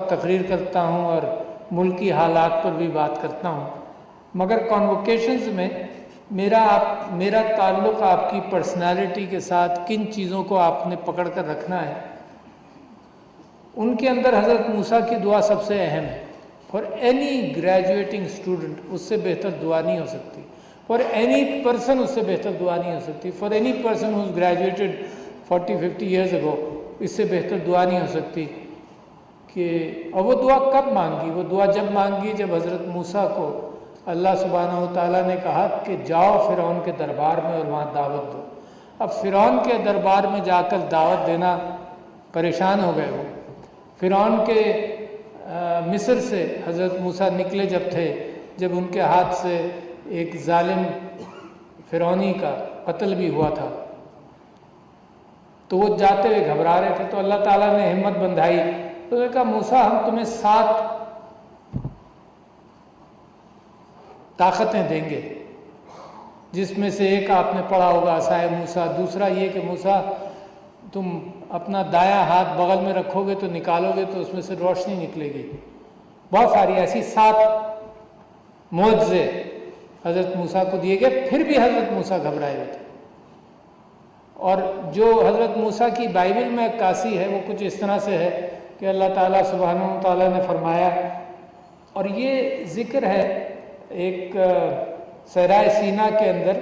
تقریر کرتا ہوں اور ملکی حالات پر بھی بات کرتا ہوں، مگر کانوکیشنز میں میرا تعلق آپ کی پرسنالٹی کے ساتھ کن چیزوں کو آپ نے پکڑ کر رکھنا ہے، ان کے اندر حضرت موسیٰ کی دعا سب سے اہم ہے۔ فار اینی گریجویٹنگ اسٹوڈنٹ اس سے بہتر دعا نہیں ہو سکتی، فار اینی پرسن اس سے بہتر دعا نہیں ہو سکتی، for any person who's graduated 40-50 years ago اس سے بہتر دعا نہیں ہو سکتی کہ اور وہ دعا کب مانگی؟ وہ دعا جب مانگی جب حضرت موسیٰ کو اللہ سبحانہ و تعالیٰ نے کہا کہ جاؤ فرعون کے دربار میں اور وہاں دعوت دو۔ اب فرعون کے دربار میں جا کر دعوت دینا پریشان ہو گئے وہ۔ فرعون کے مصر سے حضرت موسیٰ نکلے جب تھے، جب ان کے ہاتھ سے ایک ظالم فرعونی کا قتل بھی ہوا تھا، تو وہ جاتے ہوئے گھبرا رہے تھے، تو اللہ تعالیٰ نے ہمت بندھائی، تو نے کہا موسیٰ ہم تمہیں 7 طاقتیں دیں گے، جس میں سے ایک آپ نے پڑھا ہوگا عصائے موسیٰ، دوسرا یہ کہ موسیٰ تم اپنا دایاں ہاتھ بغل میں رکھو گے تو نکالو گے تو اس میں سے روشنی نکلے گی۔ بہت ساری ایسی 7 معجزے حضرت موسیٰ کو دیے گئے، پھر بھی حضرت موسیٰ گھبرائے ہوئے تھے۔ اور جو حضرت موسیٰ کی بائبل میں عکاسی ہے وہ کچھ اس طرح سے ہے کہ اللہ تعالیٰ سبحانہ و تعالیٰ نے فرمایا، اور یہ ذکر ہے ایک صحرائے سینا کے اندر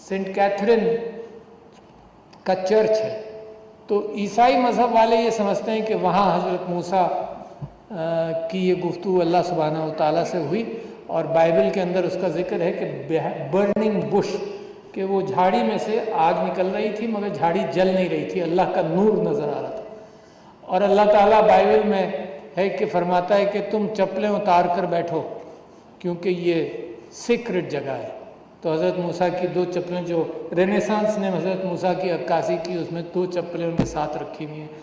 سینٹ کیتھرین کا چرچ ہے، تو عیسائی مذہب والے یہ سمجھتے ہیں کہ وہاں حضرت موسیٰ کی یہ گفتگو اللہ سبحانہ و تعالیٰ سے ہوئی، اور بائبل کے اندر اس کا ذکر ہے کہ برننگ بش، کہ وہ جھاڑی میں سے آگ نکل رہی تھی مگر جھاڑی جل نہیں رہی تھی، اللہ کا نور نظر آ رہا تھا۔ اور اللہ تعالیٰ بائبل میں ہے کہ فرماتا ہے کہ تم چپلیں اتار کر بیٹھو کیونکہ یہ سیکرٹ جگہ ہے۔ تو حضرت موسیٰ کی 2 چپلیں جو رینیسانس نے حضرت موسیٰ کی عکاسی کی، اس میں 2 چپلیں ان کے ساتھ رکھی ہوئی ہیں۔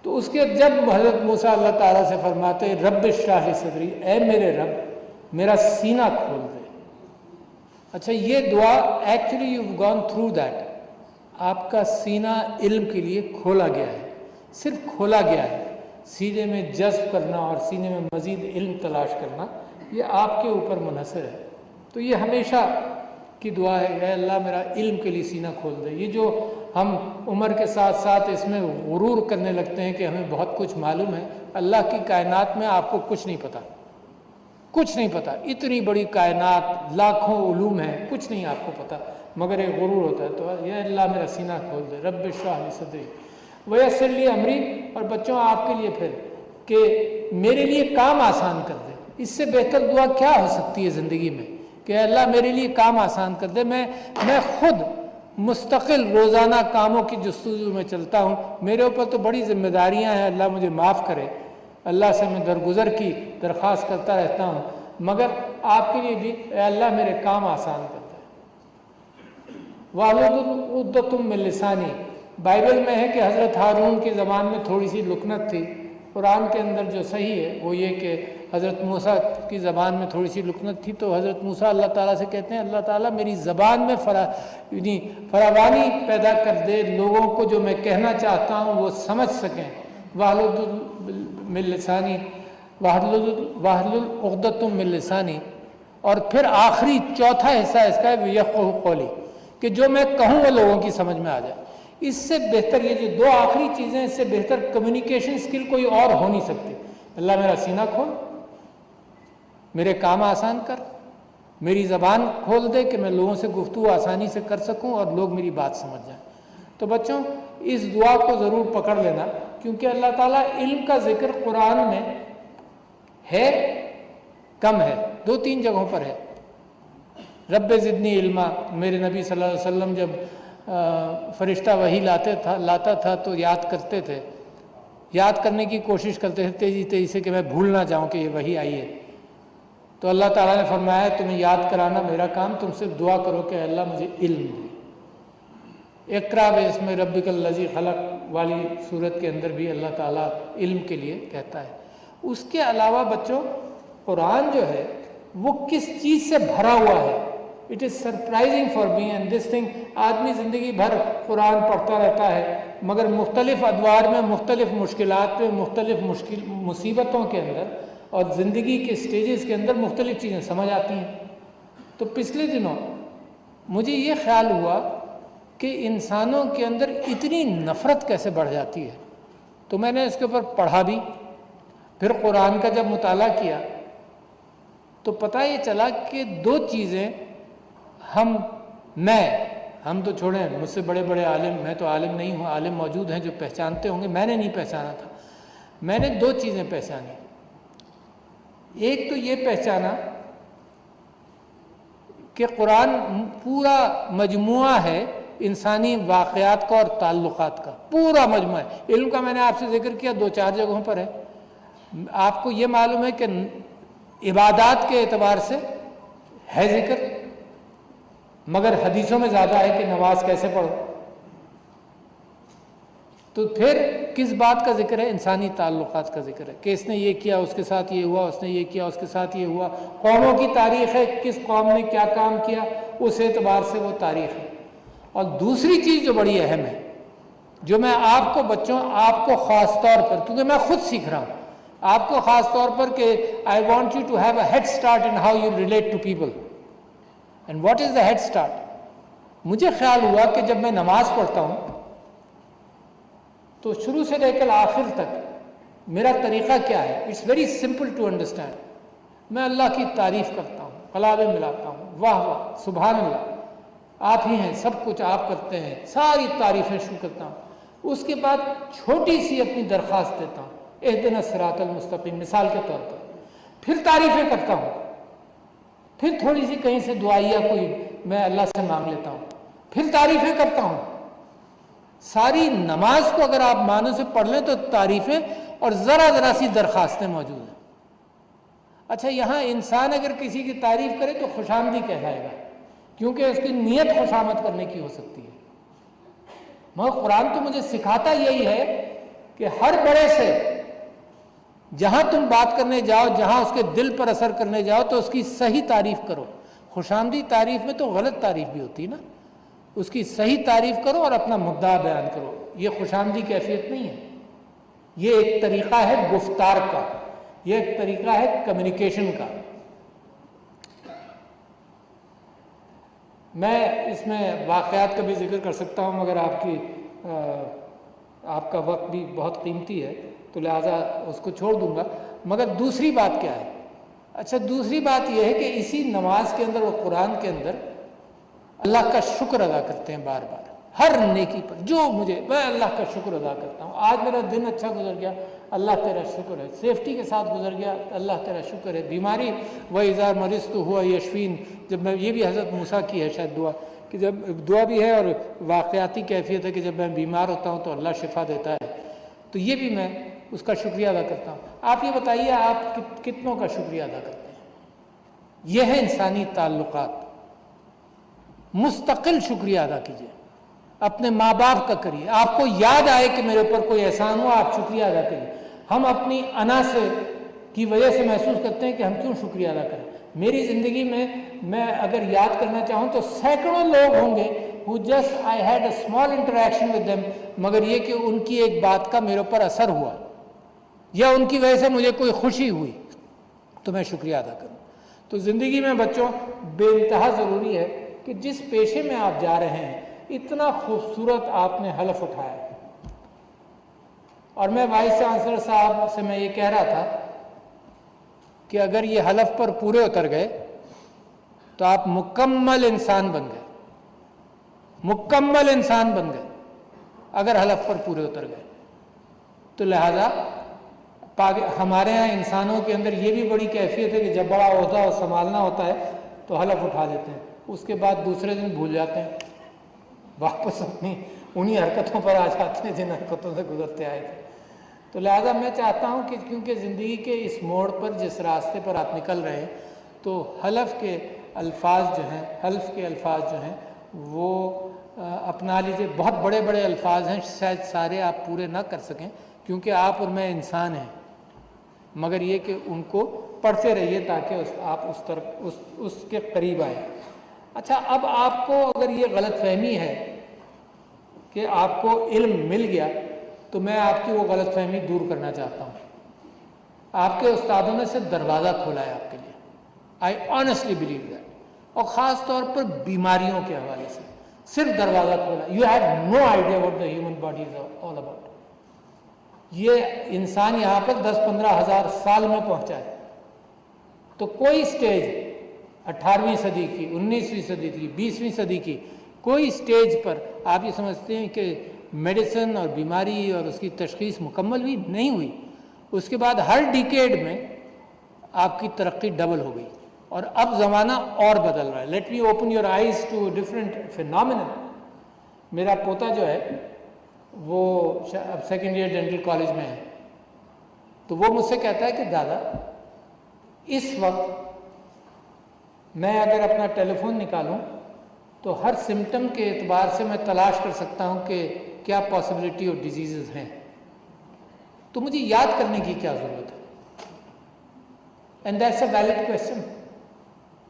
تو اس کے جب حضرت موسیٰ اللہ تعالیٰ سے فرماتے ہیں رب اشرح لی صدری، اے میرے رب میرا سینہ کھول دے۔ اچھا، یہ دعا actually you gone through that, آپ کا سینہ علم کے لیے کھولا گیا ہے، صرف کھولا گیا ہے۔ سینے میں جذب کرنا اور سینے میں مزید علم تلاش کرنا یہ آپ کے اوپر منحصر ہے۔ تو یہ ہمیشہ کی دعا ہے، اے اللہ میرا علم کے لیے سینہ کھول دے۔ یہ جو ہم عمر کے ساتھ ساتھ اس میں غرور کرنے لگتے ہیں کہ ہمیں بہت کچھ معلوم ہے، اللہ کی کائنات میں آپ کو کچھ نہیں پتہ، کچھ نہیں پتہ، اتنی بڑی کائنات، لاکھوں علوم ہیں، کچھ نہیں آپ کو پتہ، مگر ایک غرور ہوتا ہے۔ تو یا اللہ میرا سینہ کھول دے، رب اشرح لی صدری ویسر لی امری، اور بچوں آپ کے لیے پھر کہ میرے لیے کام آسان کر دے۔ اس سے بہتر دعا کیا ہو سکتی ہے زندگی میں کہ اللہ میرے لیے کام آسان کر دے۔ میں خود مستقل روزانہ کاموں کی جستجو میں چلتا ہوں، میرے اوپر تو بڑی ذمہ داریاں ہیں، اللہ مجھے معاف کرے، اللہ سے میں درگزر کی درخواست کرتا رہتا ہوں، مگر آپ کے لیے بھی اے اللہ میرے کام آسان کر دے۔ وَاحْلُلْ عُقْدَةً مِّن لِّسَانِی، بائبل میں ہے کہ حضرت ہارون کی زبان میں تھوڑی سی لکنت تھی، قرآن کے اندر جو صحیح ہے وہ یہ کہ حضرت موسیٰ کی زبان میں تھوڑی سی لکنت تھی، تو حضرت موسیٰ اللہ تعالیٰ سے کہتے ہیں اللہ تعالیٰ میری زبان میں فراوانی پیدا کر دے، لوگوں کو جو میں کہنا چاہتا ہوں وہ سمجھ سکیں۔ وَاحْلُلْ مِن لِّسَانِی وَاحْلُلْ عُقْدَةً مِّن لِّسَانِی، اور پھر آخری چوتھا حصہ اس کا ہے یفقہوا قولی، کہ جو میں کہوں وہ لوگوں کی سمجھ میں آ جائے۔ اس سے بہتر یہ جو 2 آخری چیزیں، اس سے بہتر کمیونیکیشن سکل کوئی اور ہو نہیں سکتی۔ اللہ میرا سینہ کھول، میرے کام آسان کر، میری زبان کھول دے کہ میں لوگوں سے گفتگو آسانی سے کر سکوں اور لوگ میری بات سمجھ جائیں۔ تو بچوں اس دعا کو ضرور پکڑ لینا، کیونکہ اللہ تعالیٰ علم کا ذکر قرآن میں ہے، کم ہے، 2-3 جگہوں پر ہے۔ رب زدنی علما، میرے نبی صلی اللہ علیہ وسلم جب فرشتہ وحی لاتا تھا تو یاد کرتے تھے، یاد کرنے کی کوشش کرتے تھے تیزی تیزی سے کہ میں بھول نہ جاؤں کہ یہ وحی آئی ہے۔ تو اللہ تعالیٰ نے فرمایا تمہیں یاد کرانا میرا کام، تم صرف دعا کرو کہ اللہ مجھے علم دے۔ اقرا باسم ربک الذی خلق والی صورت کے اندر بھی اللہ تعالیٰ علم کے لیے کہتا ہے۔ اس کے علاوہ بچوں قرآن جو ہے وہ کس چیز سے بھرا ہوا ہے. It is surprising for me and this thing. آدمی زندگی بھر قرآن پڑھتا رہتا ہے مگر مختلف ادوار میں، مختلف مشکلات میں، مختلف مصیبتوں کے اندر اور زندگی کے سٹیجز کے اندر مختلف چیزیں سمجھ آتی ہیں. تو پچھلے دنوں مجھے یہ خیال ہوا کہ انسانوں کے اندر اتنی نفرت کیسے بڑھ جاتی ہے. تو میں نے اس کے اوپر پڑھا بھی، پھر قرآن کا جب مطالعہ کیا تو پتہ یہ چلا کہ دو چیزیں ہم تو چھوڑیں، مجھ سے بڑے بڑے عالم، میں تو عالم نہیں ہوں، عالم موجود ہیں جو پہچانتے ہوں گے، میں نے نہیں پہچانا تھا. میں نے دو چیزیں پہچانی. ایک تو یہ پہچانا کہ قرآن پورا مجموعہ ہے انسانی واقعات کا اور تعلقات کا، پورا مجموعہ ہے. علم کا میں نے آپ سے ذکر کیا 2-4 جگہوں پر ہے. آپ کو یہ معلوم ہے کہ عبادات کے اعتبار سے ہے ذکر، مگر حدیثوں میں زیادہ ہے کہ نماز کیسے پڑھو. تو پھر کس بات کا ذکر ہے؟ انسانی تعلقات کا ذکر ہے کہ اس نے یہ کیا، اس کے ساتھ یہ ہوا، اس نے یہ کیا، اس کے ساتھ یہ ہوا. قوموں کی تاریخ ہے، کس قوم نے کیا کام کیا، اس اعتبار سے وہ تاریخ ہے. اور دوسری چیز جو بڑی اہم ہے، جو میں آپ کو بچوں، آپ کو خاص طور پر، کیونکہ میں خود سیکھ رہا ہوں، آپ کو خاص طور پر کہ I want you to have a head start in how you relate to people. And what is the head start? مجھے خیال ہوا کہ جب میں نماز پڑھتا ہوں تو شروع سے لے کر آخر تک میرا طریقہ کیا ہے. It's very simple to understand. میں اللہ کی تعریف کرتا ہوں، قلابیں ملاتا ہوں، واہ واہ سبحان اللہ، آپ ہی ہیں، سب کچھ آپ کرتے ہیں، ساری تعریفیں شروع کرتا ہوں. اس کے بعد چھوٹی سی اپنی درخواست دیتا ہوں، اہدنا الصراط المستقیم مثال کے طور پر. پھر تعریفیں کرتا ہوں، پھر تھوڑی سی کہیں سے دعائیہ کوئی میں اللہ سے مانگ لیتا ہوں، پھر تعریفیں کرتا ہوں. ساری نماز کو اگر آپ معنوں سے پڑھ لیں تو تعریفیں اور ذرا سی درخواستیں موجود ہیں. اچھا، یہاں انسان اگر کسی کی تعریف کرے تو خوش آمدی کہلائے گا، کیونکہ اس کی نیت خوش آمد کرنے کی ہو سکتی ہے. مگر قرآن تو مجھے سکھاتا یہی ہے کہ ہر بڑے سے جہاں تم بات کرنے جاؤ، جہاں اس کے دل پر اثر کرنے جاؤ تو اس کی صحیح تعریف کرو. خوش آمدی تعریف میں تو غلط تعریف بھی ہوتی ہے نا. اس کی صحیح تعریف کرو اور اپنا مدعا بیان کرو. یہ خوش آمدی کیفیت نہیں ہے، یہ ایک طریقہ ہے گفتار کا، یہ ایک طریقہ ہے کمیونیکیشن کا. میں اس میں واقعات کا بھی ذکر کر سکتا ہوں، مگر آپ کا وقت بھی بہت قیمتی ہے تو لہٰذا اس کو چھوڑ دوں گا. مگر دوسری بات کیا ہے؟ اچھا، دوسری بات یہ ہے کہ اسی نماز کے اندر اور قرآن کے اندر اللہ کا شکر ادا کرتے ہیں بار بار ہر نیکی پر. میں اللہ کا شکر ادا کرتا ہوں. آج میرا دن اچھا گزر گیا، اللہ تیرا شکر ہے. سیفٹی کے ساتھ گزر گیا، اللہ تیرا شکر ہے. بیماری وَإِذَا مَرِضْتُ هُوَ يَشْفِينِ، جب میں، یہ بھی حضرت موسیٰ کی ہے شاید دعا، کہ جب دعا بھی ہے اور واقعاتی کیفیت ہے کہ جب میں بیمار ہوتا ہوں تو اللہ شفا دیتا ہے. تو یہ بھی میں اس کا شکریہ ادا کرتا ہوں. آپ یہ بتائیے آپ کتنوں کا شکریہ ادا کرتے ہیں؟ یہ ہے انسانی تعلقات. مستقل شکریہ ادا کیجیے، اپنے ماں باپ کا کریے. آپ کو یاد آئے کہ میرے اوپر کوئی احسان ہوا، آپ شکریہ ادا کریے. ہم اپنی انا کی وجہ سے محسوس کرتے ہیں کہ ہم کیوں شکریہ ادا کریں. میری زندگی میں اگر یاد کرنا چاہوں تو سینکڑوں لوگ ہوں گے who just I had a small interaction with them، مگر یہ کہ ان کی ایک بات کا میرے اوپر اثر ہوا یا ان کی وجہ سے مجھے کوئی خوشی ہوئی تو میں شکریہ ادا کروں. تو زندگی میں بچوں بے انتہا ضروری ہے کہ جس پیشے میں آپ جا رہے ہیں اتنا خوبصورت آپ نے حلف اٹھایا. اور میں وائس چانسلر صاحب سے میں یہ کہہ رہا تھا کہ اگر یہ حلف پر پورے اتر گئے تو آپ مکمل انسان بن گئے، مکمل انسان بن گئے اگر حلف پر پورے اتر گئے. تو لہذا ہمارے ہاں انسانوں کے اندر یہ بھی بڑی کیفیت ہے کہ جب بڑا عہدہ اور سنبھالنا ہوتا ہے تو حلف اٹھا دیتے ہیں، اس کے بعد دوسرے دن بھول جاتے ہیں، واپس انہی حرکتوں پر آ جاتے ہیں جن حرکتوں سے گزرتے آئے تھے. تو لہٰذا میں چاہتا ہوں کہ کیونکہ زندگی کے اس موڑ پر، جس راستے پر آپ نکل رہے ہیں، تو حلف کے الفاظ جو ہیں وہ اپنا لیجیے. بہت بڑے بڑے الفاظ ہیں، شاید سارے آپ پورے نہ کر سکیں کیونکہ آپ اور میں انسان ہیں، مگر یہ کہ ان کو پڑھتے رہیے تاکہ آپ اس کے قریب آئیں۔ اچھا، اب آپ کو اگر یہ غلط فہمی ہے کہ آپ کو علم مل گیا تو میں آپ کی وہ غلط فہمی دور کرنا چاہتا ہوں۔ آپ کے استادوں نے صرف دروازہ کھولا ہے آپ کے لیے، آئی آنیسٹلی بلیو دیٹ، اور خاص طور پر بیماریوں کے حوالے سے صرف دروازہ کھولا۔ You have no idea what the human body is all about. یہ انسان یہاں پر 10-15 ہزار سال میں پہنچا ہے، تو کوئی سٹیج 18ویں صدی کی، 19ویں صدی کی، 20ویں صدی کی کوئی سٹیج پر آپ یہ سمجھتے ہیں کہ میڈیسن اور بیماری اور اس کی تشخیص مکمل ہوئی؟ نہیں ہوئی۔ اس کے بعد ہر ڈیکیڈ میں آپ کی ترقی ڈبل ہو گئی، اور اب زمانہ اور بدل رہا ہے۔ Let me open your eyes to different phenomena. میرا پوتا جو ہے وہ اب سیکنڈ ایئر ڈینٹل کالج میں ہے، تو وہ مجھ سے کہتا ہے کہ دادا اس وقت میں اگر اپنا ٹیلی فون نکالوں تو ہر سمٹم کے اعتبار سے میں تلاش کر سکتا ہوں کہ کیا پاسبلٹی اور ڈیزیزز ہیں، تو مجھے یاد کرنے کی کیا ضرورت ہے؟ And that's a valid question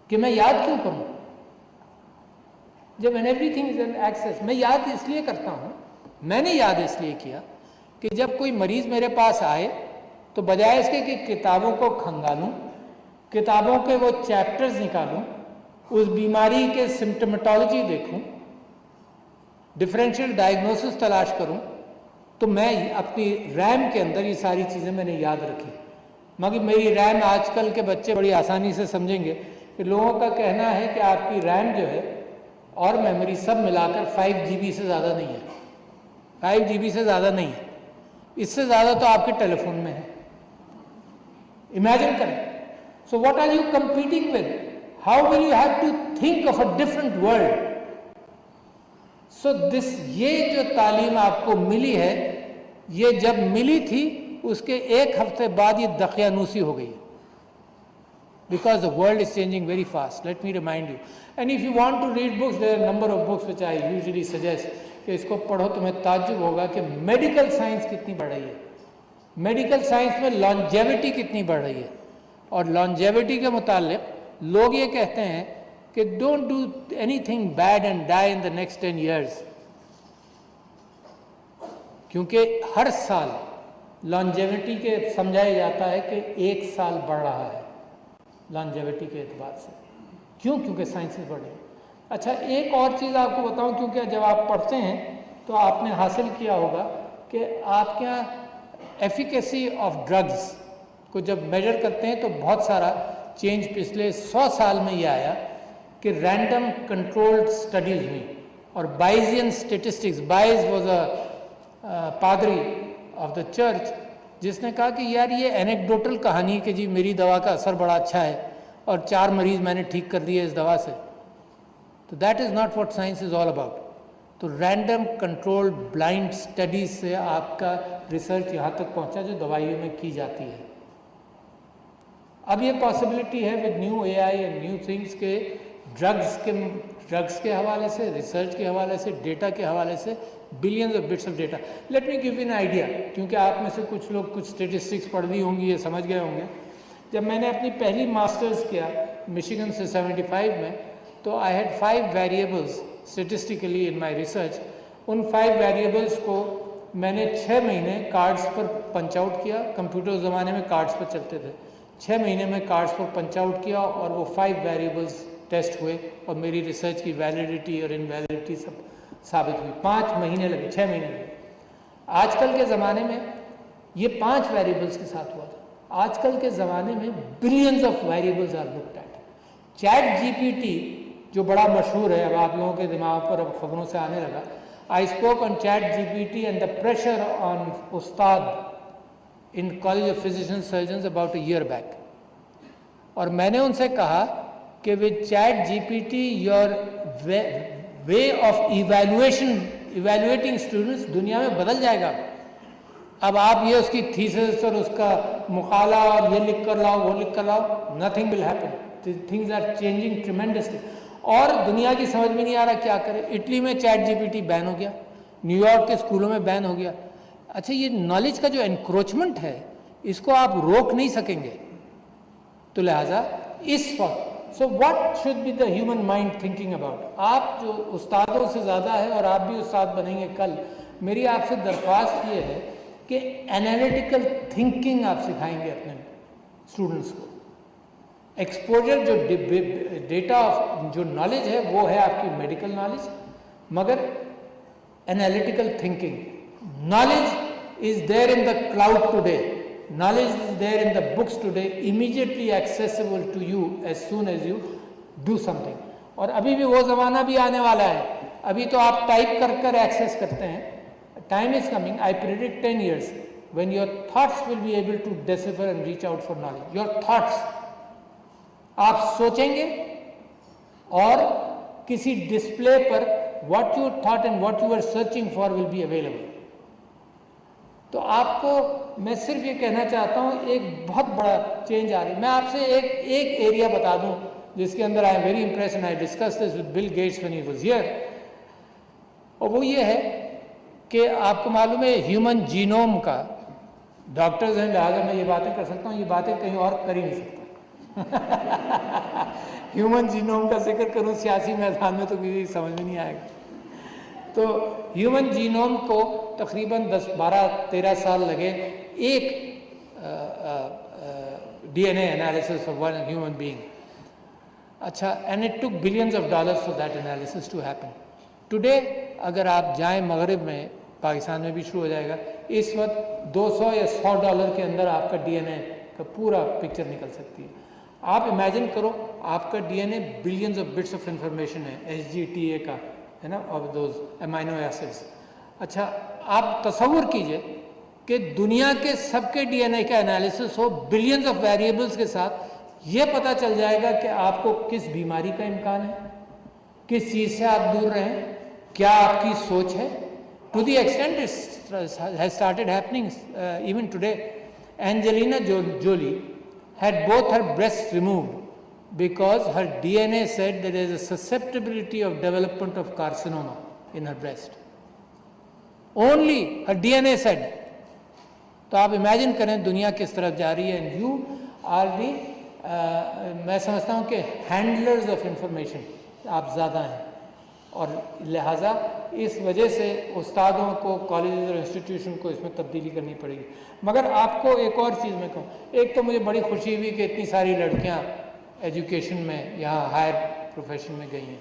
کہ میں یاد کیوں کروں جب every thing is an access. میں یاد اس لیے کرتا ہوں، میں نے یاد اس لیے کیا کہ جب کوئی مریض میرے پاس آئے تو بجائے اس کے کہ کتابوں کو کھنگالوں، کتابوں کے وہ چیپٹرز نکالوں، اس بیماری کے سمٹمٹالوجی دیکھوں، ڈفرینشیل ڈائگنوسس تلاش کروں، تو میں اپنی ریم کے اندر یہ ساری چیزیں میں نے یاد رکھی۔ مگر میری ریم آج کل کے بچے بڑی آسانی سے سمجھیں گے کہ لوگوں کا کہنا ہے کہ آپ کی ریم جو ہے اور میموری سب ملا کر 5 GB سے زیادہ نہیں ہے، 5 GB سے زیادہ نہیں ہے، اس سے زیادہ تو آپ کے ٹیلی فون میں ہے۔ امیجن کریں، so what are you competing with? How will you have to think of a different world? So یہ جو تعلیم آپ کو ملی ہے، یہ جب ملی تھی اس کے 1 ہفتے بعد یہ دقیانوسی ہو گئی ہے، because the world is changing very fast. Let me remind you. And if you want to read books, there are a number of books which I usually suggest کہ اس کو پڑھو، تمہیں تعجب ہوگا کہ میڈیکل سائنس کتنی بڑھ رہی ہے، میڈیکل سائنس میں لانجیوٹی کتنی بڑھ رہی ہے، اور لانجیوٹی کے متعلق لوگ یہ کہتے ہیں کہ don't do anything bad and die in the next 10 years، کیونکہ ہر سال لانجیوٹی کے سمجھایا جاتا ہے کہ 1 سال بڑھ رہا ہے لانجیوٹی کے اعتبار سے۔ کیونکہ سائنسز بڑھ رہی ہیں۔ اچھا، ایک اور چیز آپ کو بتاؤں، کیونکہ جب آپ پڑھتے ہیں تو آپ نے حاصل کیا ہوگا کہ آپ کے یہاں ایفیکیسی آف ڈرگز کو جب میجر کرتے ہیں تو بہت سارا چینج پچھلے 100 سال میں یہ آیا کہ رینڈم کنٹرولڈ سٹڈیز ہوئی، اور بائزین اسٹیٹسٹکس، بائز واز اے پادری آف دا چرچ، جس نے کہا کہ یار یہ اینیکڈوٹل کہانی کہ جی میری دوا کا اثر بڑا اچھا ہے اور 4 مریض میں نے ٹھیک کر دیے اس دوا سے، تو that is not what science is all about. تو رینڈم کنٹرولڈ بلائنڈ اسٹڈیز سے آپ کا ریسرچ یہاں تک پہنچا جو دوائیوں میں کی جاتی ہے۔ اب یہ پاسبلٹی ہے with new a I and new things کہ ڈرگس کے حوالے سے، ریسرچ کے حوالے سے، ڈیٹا کے حوالے سے billions of bits of data. Let me give an idea, کیونکہ آپ میں سے کچھ لوگ کچھ اسٹیٹسٹکس پڑھ لی ہوں گی، یہ سمجھ گئے ہوں گے۔ جب میں نے اپنی پہلی ماسٹرز کیا مشیگن سے 75 میں، تو I had 5 variables statistically in my research. In 5 variables کو میں نے 6 مہینے کارڈز پر پنچ آؤٹ کیا، کمپیوٹر زمانے میں کارڈز پر چلتے تھے، 6 مہینے میں کارڈز پر پنچ آؤٹ کیا، اور وہ 5 ویریبلز ٹیسٹ ہوئے، اور میری ریسرچ کی ویلیڈیٹی اور انویلیڈیٹی سب ثابت ہوئی۔ 5 مہینے لگے، 6 مہینے لگے۔ آج کل کے زمانے میں یہ 5 ویریبلز کے ساتھ ہوا تھا، آج کل کے زمانے میں billions of variables are looked at. Chat G P T جو بڑا مشہور ہے، اب آپ لوگوں کے دماغ پر اب خبروں سے آنے لگا، I spoke on chat G P T and the pressure on استاد in college of physician surgeons about a year back, اور میں نے ان سے کہا کہ with chat G P T your way of evaluating students دنیا میں بدل جائے گا۔ اب آپ یہ اس کی تھیسس اور اس کا مقالہ اور یہ لکھ کر لاؤ، وہ لکھ کر لاؤ، nothing will happen, things are changing tremendously, اور دنیا کی سمجھ میں نہیں آ رہا کیا کرے۔ اٹلی میں چیٹ جی پی ٹی بین ہو گیا، نیو یارک کے اسکولوں میں بین ہو گیا۔ اچھا، یہ نالج کا جو انکروچمنٹ ہے اس کو آپ روک نہیں سکیں گے، تو لہٰذا اس وقت so what should be the human mind thinking about. آپ جو استادوں سے زیادہ ہے اور آپ بھی استاد بنیں گے کل, میری آپ سے درخواست یہ ہے کہ انالیٹیکل تھنکنگ آپ سکھائیں گے اپنے اسٹوڈنٹس کو. ایکسپوجر جو ڈیٹا آف جو نالج ہے وہ ہے آپ کی میڈیکل نالج, مگر analytical thinking. Knowledge is there in the cloud today, knowledge is there in the books today, immediately accessible to you as soon as you do something. اور ابھی بھی وہ زمانہ بھی آنے والا ہے, ابھی تو آپ ٹائپ کر کر ایکسیس کرتے ہیں. Time is coming, I predict 10 years, when your thoughts will be able to decipher and reach out for knowledge. Your thoughts, آپ سوچیں گے اور کسی display per what you thought and what you were searching for will be available. تو آپ کو میں صرف یہ کہنا چاہتا ہوں ایک بہت بڑا چینج آ رہی ہے. میں آپ سے ایک ایریا بتا دوں جس کے اندر I am very impress and I discuss this with Bill Gates when he was here, اور وہ یہ ہے کہ آپ کو معلوم ہے ہیومن جینوم کا, ڈاکٹرز ہیں لہٰذا میں یہ باتیں کر سکتا ہوں, یہ باتیں کہیں اور کر ہی نہیں سکتا. ہیومن جینوم کا ذکر کروں سیاسی میدان میں تو کسی سمجھ میں نہیں آئے گا. تو ہیومن جینوم کو تقریباً 10-12-13 سال لگے ایک D N A analysis for one human being. اچھا, and it took billions of dollars for that analysis to happen. Today اگر آپ جائیں مغرب میں, پاکستان میں بھی شروع ہو جائے گا, اس وقت $200 یا $100 کے اندر آپ کا ڈی این اے کا پورا پکچر نکل سکتی ہے. آپ امیجن کرو آپ کا D N A billions of bits of information ہے, SGTA کا ہے نا, آف دوز امائنو ایسڈس. اچھا, آپ تصور کیجئے کہ دنیا کے سب کے ڈی این اے کا analysis who billions of variables کے ساتھ, یہ پتہ چل جائے گا کہ آپ کو کس بیماری کا امکان ہے, کس چیز سے آپ دور رہیں, کیا آپ کی سوچ ہے. To the extent has started happening even today. Angelina Jolie had both her breasts removed because her DNA said that there is a susceptibility of development of carcinoma in her breast. Only her DNA said. تو آپ imagine کریں دنیا کس طرف جا رہی ہے. And you are the میں سمجھتا ہوں کہ ہینڈلرز آف انفارمیشن آپ زیادہ ہیں, اور لہٰذا اس وجہ سے استادوں کو, کالجز اور انسٹیٹیوشن کو اس میں تبدیلی کرنی پڑے گی. مگر آپ کو ایک اور چیز میں کہوں, ایک تو مجھے بڑی خوشی ہوئی کہ اتنی ساری لڑکیاں ایجوکیشن میں یہاں ہائر پروفیشن میں گئی ہیں.